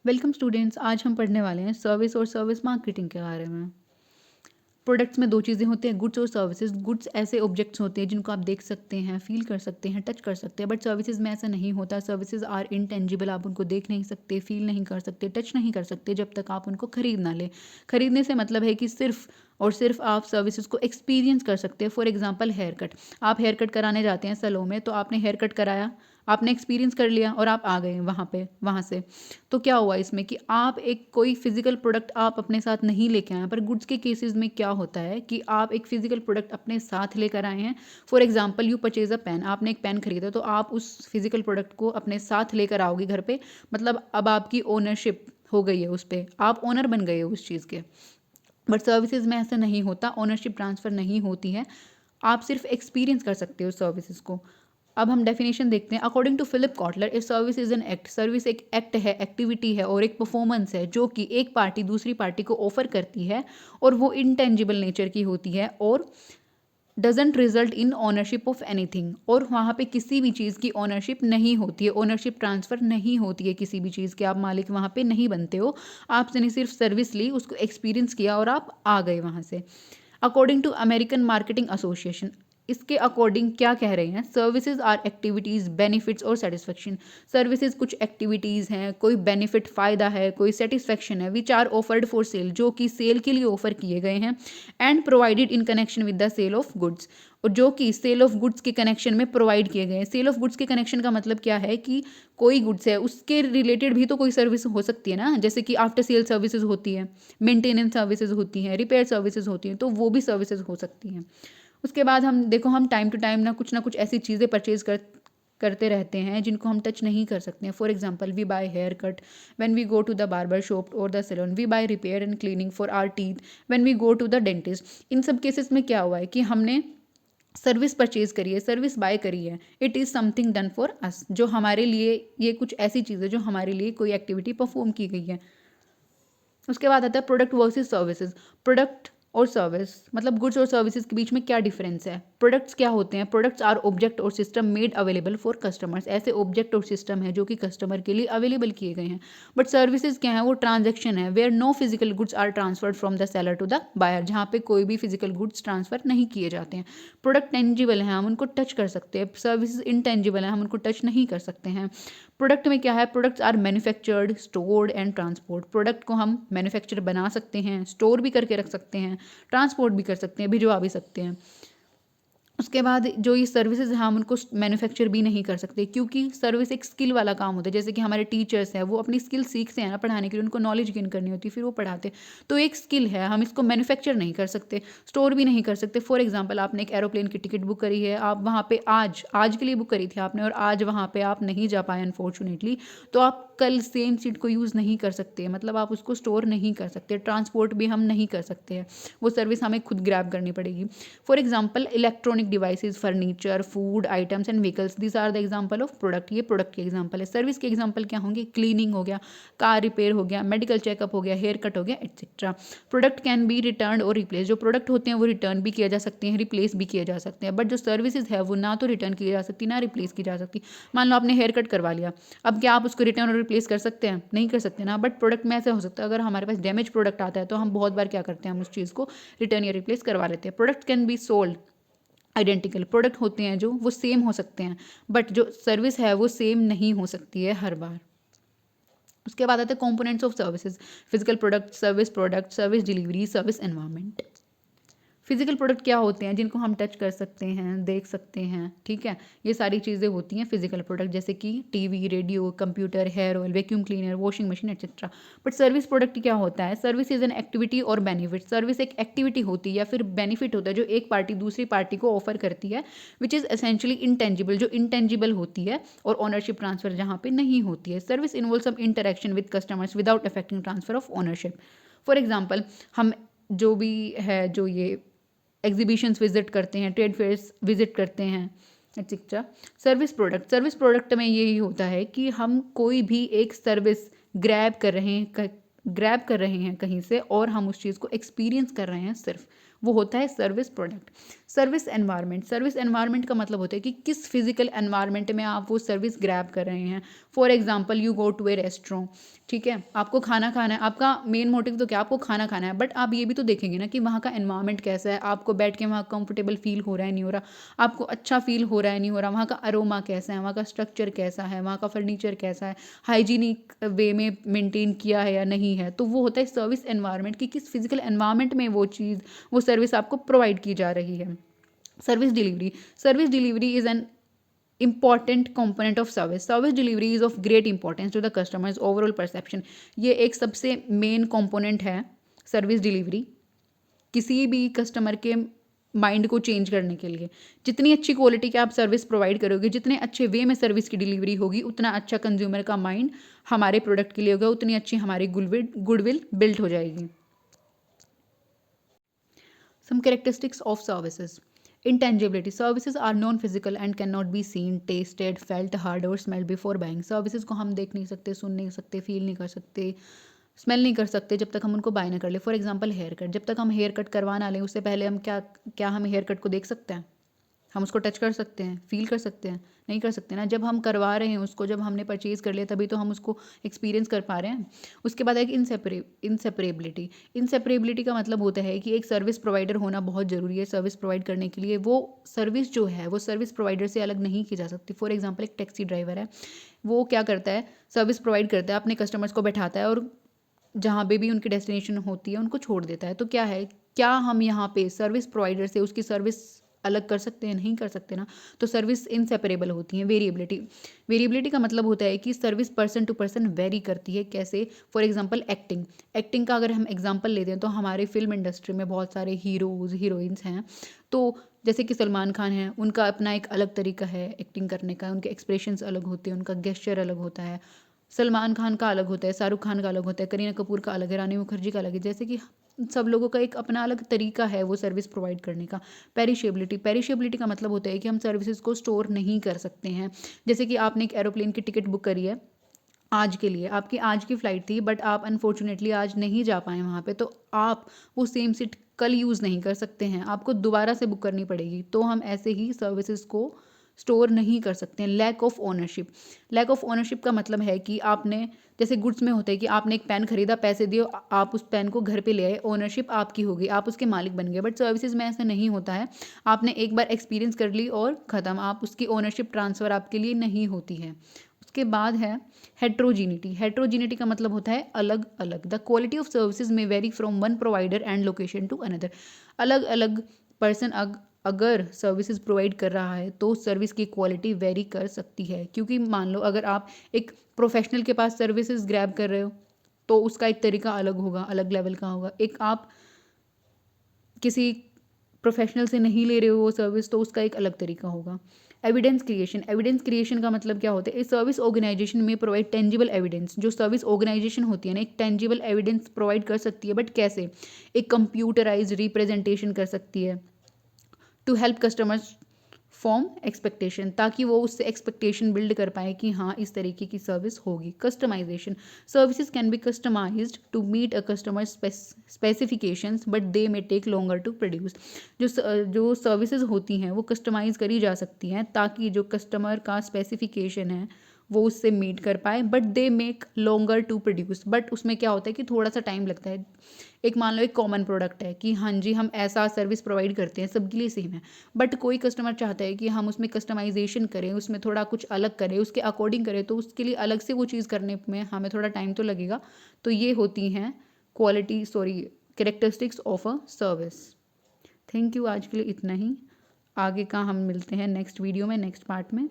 Welcome students. आज हम पढ़ने वाले हैं सर्विस और सर्विस मार्केटिंग के बारे में। प्रोडक्ट्स में दो चीज़ें होती हैं, गुड्स और सर्विसेज। गुड्स ऐसे ऑब्जेक्ट्स होते हैं जिनको आप देख सकते हैं, फील कर सकते हैं, टच कर सकते हैं, बट सर्विसेज में ऐसा नहीं होता। सर्विसेज आर इनटेंजिबल, आप उनको देख नहीं सकते, फील नहीं कर सकते, टच नहीं कर सकते जब तक आप उनको खरीद ना लें। खरीदने से मतलब है कि सिर्फ और सिर्फ आप सर्विसेज को एक्सपीरियंस कर सकते हैं। फॉर एग्जांपल हेयर कट, आप हेयर कट कराने जाते हैं सैलून में, तो आपने हेयर कट कराया, आपने एक्सपीरियंस कर लिया और आप आ गए वहाँ से। तो क्या हुआ इसमें कि आप एक कोई फिजिकल प्रोडक्ट आप अपने साथ नहीं लेके आए। पर गुड्स के केसेस में क्या होता है कि आप एक फिजिकल प्रोडक्ट अपने साथ लेकर आए हैं। For example you purchase a pen, आपने एक पेन खरीदा तो आप उस फिजिकल प्रोडक्ट को अपने साथ लेकर आओगे घर पे। मतलब अब आपकी ओनरशिप हो गई है उस पर, आप ओनर बन गए हो उस चीज़ के। बट सर्विसेज में ऐसा नहीं होता, ओनरशिप ट्रांसफ़र नहीं होती है, आप सिर्फ एक्सपीरियंस कर सकते हो सर्विसेज को। अब हम डेफिनेशन देखते हैं। According to Philip Kotler, a service is an act. Service एक एक्ट है, एक्टिविटी है और एक परफॉर्मेंस है जो कि एक पार्टी दूसरी पार्टी को ऑफर करती है और वो इनटेंजिबल नेचर की होती है और doesn't result in ownership of anything. और वहाँ पे किसी भी चीज़ की ओनरशिप नहीं होती है, ओनरशिप ट्रांसफ़र नहीं होती है किसी भी चीज़ के, आप मालिक वहाँ पे नहीं बनते हो। आपने सिर्फ सर्विस ली, उसको एक्सपीरियंस किया और आप आ गए वहाँ से। According to American marketing association, इसके अकॉर्डिंग क्या कह रहे हैं, सर्विसेज आर एक्टिविटीज़, बेनिफिट्स और सेटिस्फेक्शन। सर्विसेज कुछ एक्टिविटीज़ हैं, कोई बेनिफिट फ़ायदा है, कोई सेटिस्फेक्शन है, which are offered for sale, जो कि सेल के लिए ऑफर किए गए हैं, and provided in connection with the sale of goods, और जो कि सेल ऑफ गुड्स के कनेक्शन में प्रोवाइड किए गए हैं। सेल ऑफ गुड्स के कनेक्शन का मतलब क्या है कि कोई गुड्स है उसके रिलेटेड भी तो कोई सर्विस हो सकती है ना, जैसे कि आफ्टर सेल सर्विसेज होती है, मेंटेनेंस सर्विसेज होती हैं, रिपेयर सर्विसेज होती हैं, तो वो भी सर्विसेज हो सकती हैं। उसके बाद हम देखो, हम टाइम टू टाइम ना कुछ ऐसी चीज़ें परचेज करते रहते हैं जिनको हम टच नहीं कर सकते हैं। For example, we buy haircut when we go to the barber shop और the salon, we buy repair and cleaning for our teeth when we go to the dentist. इन सब केसेस में क्या हुआ है कि हमने सर्विस परचेज करी है, सर्विस बाय करी है। It is something done for us, जो हमारे लिए ये कुछ ऐसी चीज़ है जो हमारे लिए कोई एक्टिविटी परफॉर्म की गई है। उसके बाद आता है प्रोडक्ट वर्सेस सर्विसेज। प्रोडक्ट और सर्विस मतलब गुड्स और सर्विसेज के बीच में क्या डिफरेंस है। प्रोडक्ट्स क्या होते हैं, प्रोडक्ट्स आर ऑब्जेक्ट और system made available for customers. ऐसे ऑब्जेक्ट और सिस्टम है जो कि कस्टमर के लिए अवेलेबल किए गए हैं। बट सर्विसेज क्या है, वो ट्रांजेक्शन है, where no physical goods are transferred from the seller to the buyer, जहाँ पे कोई भी फिजिकल गुड्स ट्रांसफर नहीं किए जाते हैं। प्रोडक्ट टेंजिबल है, हम उनको टच कर सकते हैं। सर्विसेज इनटेंजिबल है, हम उनको टच नहीं कर सकते हैं। प्रोडक्ट में क्या है, products are manufactured, stored and transport. Product को हम मैन्युफैक्चर बना सकते हैं, स्टोर भी करके रख सकते हैं, ट्रांसपोर्ट भी कर सकते हैं, भिजवा भी सकते हैं। उसके बाद जो ये सर्विसेज हैं, हम उनको मैन्युफैक्चर भी नहीं कर सकते, क्योंकि सर्विस एक स्किल वाला काम होता है। जैसे कि हमारे टीचर्स हैं, वो अपनी स्किल सीखते हैं ना पढ़ाने के लिए, उनको नॉलेज गेन करनी होती है, फिर वो पढ़ाते हैं। तो एक स्किल है, हम इसको मैन्युफैक्चर नहीं कर सकते, स्टोर भी नहीं कर सकते। फॉर एग्जाम्पल, आपने एक एरोप्लेन की टिकट बुक करी है, आप वहाँ पे आज के लिए बुक करी थी आपने, और आज वहाँ पे आप नहीं जा पाए अनफॉर्चुनेटली, तो आप कल सेम सीट को यूज़ नहीं कर सकते, मतलब आप उसको स्टोर नहीं कर सकते। ट्रांसपोर्ट भी हम नहीं कर सकते हैं, वो सर्विस हमें खुद ग्रैब करनी पड़ेगी। For example, electronic devices, furniture, food items and vehicles, this are the example of product. ये प्रोडक्ट के एग्जाम्पल है। सर्विस के एग्जाम्पल क्या होंगे, क्लीनिंग हो गया, कार रिपेयर हो गया, मेडिकल चेकअप हो गया, हेयर कट हो गया, etcetera. Product can be return और रिप्लेस। जो प्रोडक्ट होते हैं वो रिटर्न भी किया जा सकते हैं, रिप्लेस भी किए जा सकते हैं। बट जो सर्विसेज है वो ना तो रिटर्न की जा सकती, ना रिप्लेस की जा सकती। मान लो आपने हेयर कट करवा लिया, अब क्या आप उसको रिटर्न और रिप्लेस कर सकते हैं, नहीं कर सकते ना। बट प्रोडक्ट में ऐसा हो सकता है, अगर हमारे पास डैमेज प्रोडक्ट आता है तो हम बहुत बार क्या करते हैं, हम उस चीज़ को रिटर्न या रिप्लेस करवा लेते हैं। Product can be sold identical. Product होते हैं जो वो सेम हो सकते हैं, बट जो सर्विस है वो सेम नहीं हो सकती है हर बार। उसके बाद आते हैं components of services. Physical product, service delivery, service environment. Physical product क्या होते हैं, जिनको हम टच कर सकते हैं, देख सकते हैं, ठीक है, ये सारी चीज़ें होती हैं फिजिकल प्रोडक्ट, जैसे कि TV, radio, computer, hair oil, vacuum cleaner, washing machine, etcetera. But service product क्या होता है, सर्विस इज एन एक्टिविटी और बेनिफिट। सर्विस एक एक्टिविटी होती है या फिर बेनिफिट होता है जो एक पार्टी दूसरी पार्टी को ऑफर करती है, विच इज़ एसेंशियली इंटेंजिबल, जो इंटेंजिबल होती है और ओनरशिप ट्रांसफर जहाँ पे नहीं होती है। Service involve some interaction with customers without affecting transfer of ownership. For example, हम जो भी है, जो ये एग्जीबिशंस विजिट करते हैं, ट्रेड फेयर्स विजिट करते हैं, एक्सेट्रा। सर्विस प्रोडक्ट में यही होता है कि हम कोई भी एक सर्विस ग्रैब कर रहे हैं कहीं से, और हम उस चीज़ को एक्सपीरियंस कर रहे हैं सिर्फ, वो होता है service product. Service environment, service environment का मतलब होता है कि किस फिजिकल एनवायरनमेंट में आप वो सर्विस ग्रैब कर रहे हैं। For example you go to a restaurant, ठीक है, आपको खाना खाना है, आपका मेन मोटिव तो क्या, आपको खाना खाना है, बट आप ये भी तो देखेंगे ना कि वहाँ का एनवायरनमेंट कैसा है, आपको बैठ के वहाँ कंफर्टेबल फील हो रहा है नहीं हो रहा, आपको अच्छा फील हो रहा है नहीं हो रहा, वहाँ का अरोमा कैसा है, वहाँ का स्ट्रक्चर कैसा है, वहाँ का फर्नीचर कैसा है, हाइजीनिक वे में मेंटेन किया है या नहीं है। तो वो होता है सर्विस एनवायरनमेंट कि किस फिजिकल एनवायरनमेंट में वो चीज़, वो सर्विस आपको प्रोवाइड की जा रही है। Service delivery, service delivery is an important component of service. Service delivery is of great importance to the customer's overall perception. ये एक सबसे मेन कंपोनेंट है सर्विस डिलीवरी किसी भी कस्टमर के माइंड को चेंज करने के लिए। जितनी अच्छी क्वालिटी की आप सर्विस प्रोवाइड करोगे, जितने अच्छे वे में सर्विस की डिलीवरी होगी, उतना अच्छा कंज्यूमर का माइंड हमारे प्रोडक्ट के लिए होगा, उतनी अच्छी हमारी गुडविल बिल्ड हो जाएगी। Some characteristics of services. Intangibility. Services are non-physical and cannot be seen, tasted, felt, heard or smelled before buying. Services को हम देख नहीं सकते, सुन नहीं सकते, फील नहीं कर सकते, स्मेल नहीं कर सकते जब तक हम उनको बाय ना कर ले। फॉर एग्जाम्पल हेयर कट, जब तक हम हेयर कट करवा ना लें उससे पहले हम क्या हम हेयर कट को देख सकते हैं? हम उसको टच कर सकते हैं, फील कर सकते हैं? नहीं कर सकते ना। जब हम करवा रहे हैं उसको, जब हमने परचेज़ कर लिया तभी तो हम उसको एक्सपीरियंस कर पा रहे हैं। उसके बाद एक इंसेपरेबिलिटी। इंसेपरेबिलिटी का मतलब होता है कि एक सर्विस प्रोवाइडर होना बहुत ज़रूरी है। सर्विस प्रोवाइड करने के लिए वो सर्विस जो है वो सर्विस प्रोवाइडर से अलग नहीं की जा सकती। फॉर एग्जाम्पल एक टैक्सी ड्राइवर है, वो क्या करता है, सर्विस प्रोवाइड करता है, अपने कस्टमर्स को बैठाता है और जहाँ पे भी उनकी डेस्टिनेशन होती है उनको छोड़ देता है। तो क्या है, क्या हम यहाँ पे सर्विस प्रोवाइडर से उसकी सर्विस अलग कर सकते हैं? नहीं कर सकते ना। तो सर्विस इनसेपरेबल होती है। वेरिएबिलिटी, वेरिएबिलिटी का मतलब होता है कि service person to person vary करती है। कैसे? फॉर एग्जांपल एक्टिंग, एक्टिंग का अगर हम एग्जांपल लेते हैं तो हमारे फिल्म इंडस्ट्री में बहुत सारे हीरोज़ हीरोइंस हैं। तो जैसे कि सलमान खान हैं, उनका अपना एक अलग तरीका है एक्टिंग करने का, उनके एक्सप्रेशंस अलग होते हैं, उनका गेस्चर अलग होता है। सलमान खान का अलग होता है, शाहरुख खान का अलग होता है, करीना कपूर का अलग है, रानी मुखर्जी का अलग है। जैसे कि सब लोगों का एक अपना अलग तरीका है वो सर्विस प्रोवाइड करने का। पेरिशेबिलिटी, पेरिशेबिलिटी का मतलब होता है कि हम सर्विसेज को स्टोर नहीं कर सकते हैं। जैसे कि आपने एक एरोप्लेन की टिकट बुक करी है आज के लिए, आपकी आज की फ़्लाइट थी बट आप अनफॉर्चुनेटली आज नहीं जा पाए वहाँ पे, तो आप वो सेम सीट कल यूज़ नहीं कर सकते हैं, आपको दोबारा से बुक करनी पड़ेगी। तो हम ऐसे ही सर्विसेज को स्टोर नहीं कर सकते हैं। Lack of ownership, lack of ownership का मतलब है कि आपने, जैसे गुड्स में होता है कि आपने एक पेन खरीदा, पैसे दिए, आप उस पेन को घर पे ले आए, ओनरशिप आपकी हो गई, आप उसके मालिक बन गए। बट सर्विसेज में ऐसा नहीं होता है। आपने एक बार एक्सपीरियंस कर ली और ख़त्म, आप उसकी ओनरशिप ट्रांसफ़र आपके लिए नहीं होती है। उसके बाद है हेट्रोजीनिटी। हेट्रोजीनिटी का मतलब होता है अलग अलग। द क्वालिटी ऑफ सर्विसेज में vary from one provider and location to another. अलग अलग पर्सन अगर सर्विसेज प्रोवाइड कर रहा है तो सर्विस की क्वालिटी वेरी कर सकती है। क्योंकि मान लो अगर आप एक प्रोफेशनल के पास सर्विसेज ग्रैब कर रहे हो तो उसका एक तरीका अलग होगा, अलग लेवल का होगा। एक आप किसी प्रोफेशनल से नहीं ले रहे हो वो सर्विस तो उसका एक अलग तरीका होगा। एविडेंस क्रिएशन, एविडेंस क्रिएशन का मतलब क्या होता है? एक सर्विस ऑर्गेनाइजेशन में प्रोवाइड टेंजिबल एविडेंस। जो सर्विस ऑर्गेनाइजेशन होती है ना, एक टेंजिबल एविडेंस प्रोवाइड कर सकती है। बट कैसे? एक कंप्यूटराइज रिप्रेजेंटेशन कर सकती है to help customers form expectation, ताकि वो उससे एक्सपेक्टेशन बिल्ड कर पाए कि हाँ इस तरीके की सर्विस होगी। Customization, services can be customized to meet a customer specifications but they may take longer to produce. जो सर्विसेज होती हैं वो कस्टमाइज करी जा सकती हैं ताकि जो कस्टमर का स्पेसिफिकेशन है वो उससे मीट कर पाए, but they make longer to produce. But उसमें क्या होता है कि थोड़ा सा टाइम लगता है। एक मान लो एक कॉमन प्रोडक्ट है कि हाँ जी हम ऐसा सर्विस प्रोवाइड करते हैं, सबके लिए सेम है, बट कोई कस्टमर चाहता है कि हम उसमें कस्टमाइजेशन करें, उसमें थोड़ा कुछ अलग करें, उसके अकॉर्डिंग करें, तो उसके लिए अलग से वो चीज़ करने में हमें थोड़ा टाइम तो लगेगा। तो ये होती हैं characteristics of a service. Thank you, आज के लिए इतना ही। आगे का हम मिलते हैं नेक्स्ट वीडियो में, नेक्स्ट पार्ट में।